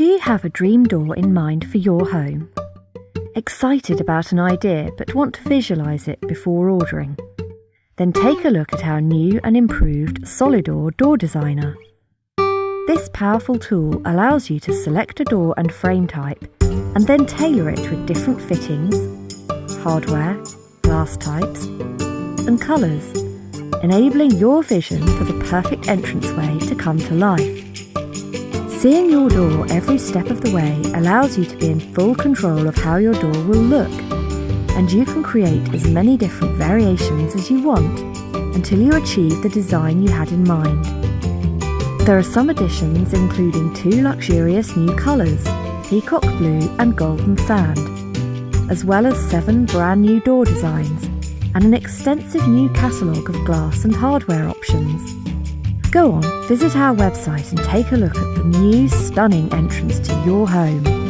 Do you have a dream door in mind for your home? Excited about an idea but want to visualise it before ordering? Then take a look at our new and improved Solidor Door Designer. This powerful tool allows you to select a door and frame type and then tailor it with different fittings, hardware, glass types and colours, enabling your vision for the perfect entranceway to come to life. Seeing your door every step of the way allows you to be in full control of how your door will look, and you can create as many different variations as you want until you achieve the design you had in mind. There are some additions including 2 luxurious new colours, peacock blue and golden sand, as well as 7 brand new door designs and an extensive new catalogue of glass and hardware options. Go on, visit our website and take a look at the new stunning entrance to your home.